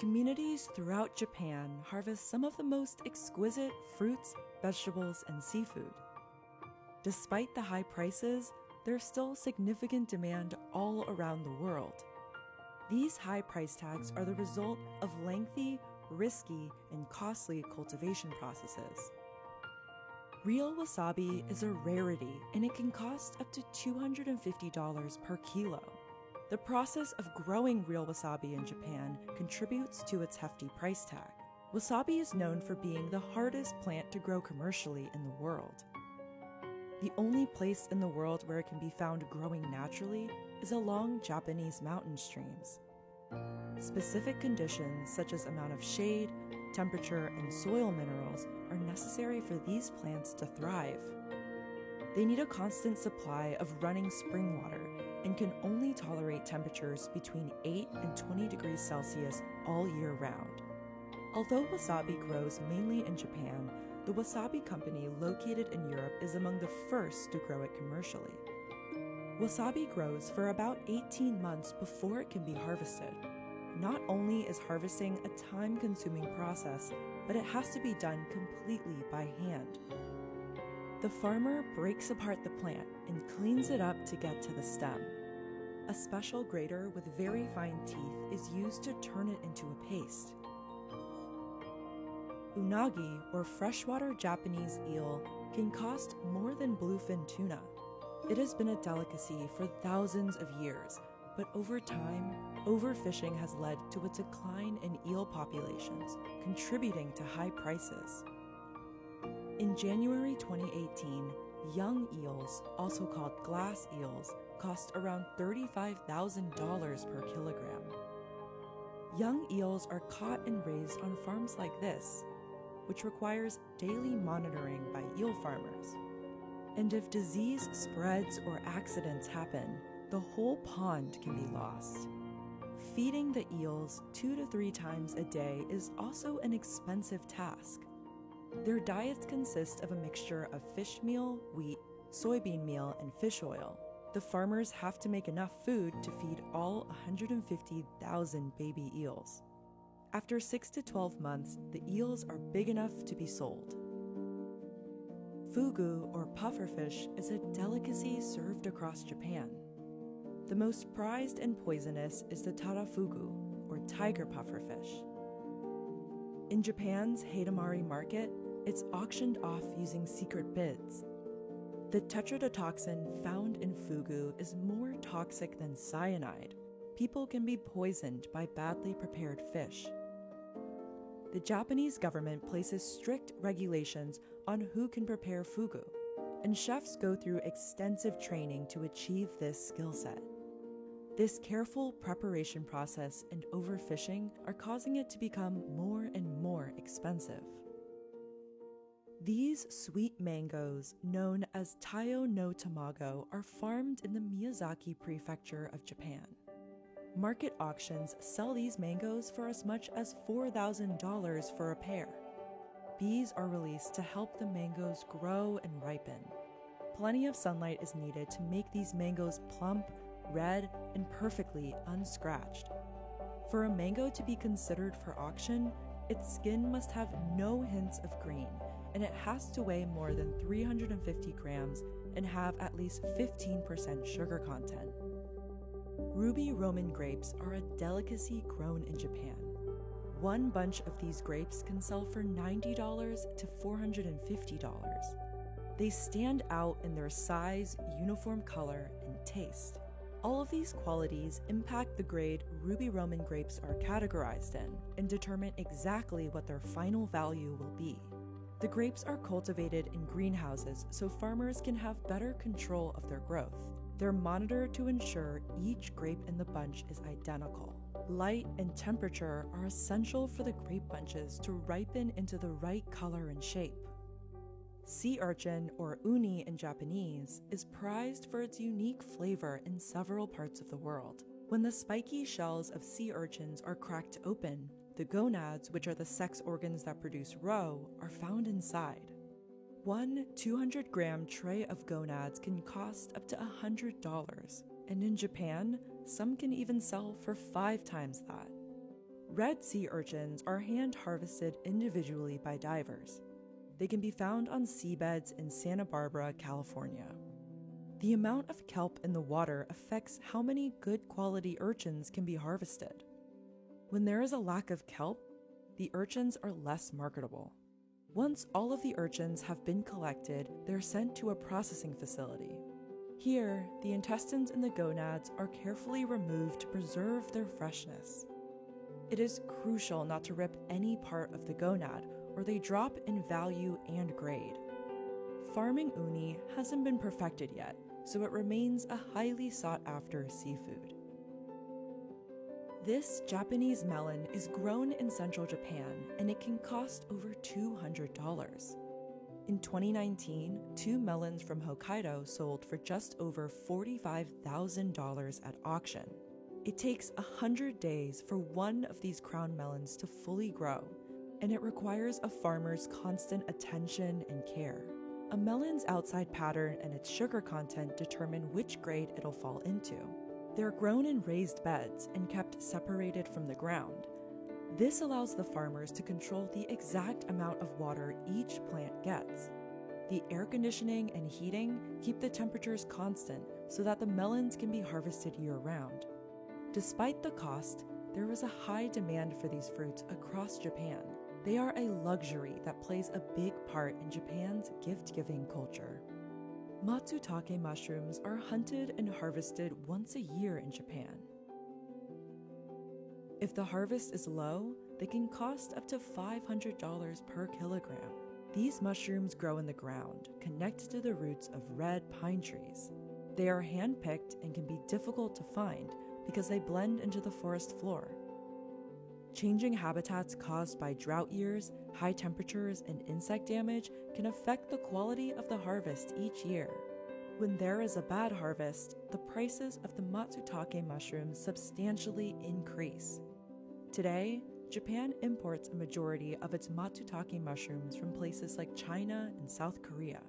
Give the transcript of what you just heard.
Communities throughout Japan harvest some of the most exquisite fruits, vegetables, and seafood. Despite the high prices, there's still significant demand all around the world. These high price tags are the result of lengthy, risky, and costly cultivation processes. Real wasabi is a rarity, and it can cost up to $250 per kilo. The process of growing real wasabi in Japan contributes to its hefty price tag. Wasabi is known for being the hardest plant to grow commercially in the world. The only place in the world where it can be found growing naturally is along Japanese mountain streams. Specific conditions such as amount of shade, temperature, and soil minerals are necessary for these plants to thrive. They need a constant supply of running spring water and can only tolerate temperatures between 8 and 20 degrees Celsius all year round. Although wasabi grows mainly in Japan, the wasabi company located in Europe is among the first to grow it commercially. Wasabi grows for about 18 months before it can be harvested. Not only is harvesting a time-consuming process, but it has to be done completely by hand. The farmer breaks apart the plant and cleans it up to get to the stem. A special grater with very fine teeth is used to turn it into a paste. Unagi, or freshwater Japanese eel, can cost more than bluefin tuna. It has been a delicacy for thousands of years, but over time, overfishing has led to a decline in eel populations, contributing to high prices. In January 2018, young eels, also called glass eels, cost around $35,000 per kilogram. Young eels are caught and raised on farms like this, which requires daily monitoring by eel farmers. And if disease spreads or accidents happen, the whole pond can be lost. Feeding the eels 2 to 3 times a day is also an expensive task. Their diets consist of a mixture of fish meal, wheat, soybean meal, and fish oil. The farmers have to make enough food to feed all 150,000 baby eels. After 6 to 12 months, the eels are big enough to be sold. Fugu, or pufferfish, is a delicacy served across Japan. The most prized and poisonous is the tarafugu, or tiger pufferfish. In Japan's Heitamari market, it's auctioned off using secret bids. The tetrodotoxin found in fugu is more toxic than cyanide. People can be poisoned by badly prepared fish. The Japanese government places strict regulations on who can prepare fugu, and chefs go through extensive training to achieve this skill set. This careful preparation process and overfishing are causing it to become more and more expensive. These sweet mangoes, known as Taiyo no Tamago, are farmed in the Miyazaki prefecture of Japan. Market auctions sell these mangoes for as much as $4,000 for a pair. Bees are released to help the mangoes grow and ripen. Plenty of sunlight is needed to make these mangoes plump, red, and perfectly unscratched. For a mango to be considered for auction, its skin must have no hints of green, and it has to weigh more than 350 grams and have at least 15% sugar content. Ruby Roman grapes are a delicacy grown in Japan. One bunch of these grapes can sell for $90 to $450. They stand out in their size, uniform color, and taste. All of these qualities impact the grade Ruby Roman grapes are categorized in and determine exactly what their final value will be. The grapes are cultivated in greenhouses so farmers can have better control of their growth. They're monitored to ensure each grape in the bunch is identical. Light and temperature are essential for the grape bunches to ripen into the right color and shape. Sea urchin, or uni in Japanese, is prized for its unique flavor in several parts of the world. When the spiky shells of sea urchins are cracked open, the gonads, which are the sex organs that produce roe, are found inside. One 200-gram tray of gonads can cost up to $100, and in Japan, some can even sell for 5 times that. Red sea urchins are hand-harvested individually by divers. They can be found on seabeds in Santa Barbara, California. The amount of kelp in the water affects how many good quality urchins can be harvested. When there is a lack of kelp, the urchins are less marketable. Once all of the urchins have been collected, they're sent to a processing facility. Here, the intestines in the gonads are carefully removed to preserve their freshness. It is crucial not to rip any part of the gonad, or they drop in value and grade. Farming uni hasn't been perfected yet, so it remains a highly sought-after seafood. This Japanese melon is grown in central Japan, and it can cost over $200. In 2019, 2 melons from Hokkaido sold for just over $45,000 at auction. It takes 100 days for one of these crown melons to fully grow, and it requires a farmer's constant attention and care. A melon's outside pattern and its sugar content determine which grade it'll fall into. They're grown in raised beds and kept separated from the ground. This allows the farmers to control the exact amount of water each plant gets. The air conditioning and heating keep the temperatures constant so that the melons can be harvested year-round. Despite the cost, there is a high demand for these fruits across Japan. They are a luxury that plays a big part in Japan's gift-giving culture. Matsutake mushrooms are hunted and harvested once a year in Japan. If the harvest is low, they can cost up to $500 per kilogram. These mushrooms grow in the ground, connected to the roots of red pine trees. They are hand-picked and can be difficult to find because they blend into the forest floor. Changing habitats caused by drought years, high temperatures, and insect damage can affect the quality of the harvest each year. When there is a bad harvest, the prices of the matsutake mushrooms substantially increase. Today, Japan imports a majority of its matsutake mushrooms from places like China and South Korea.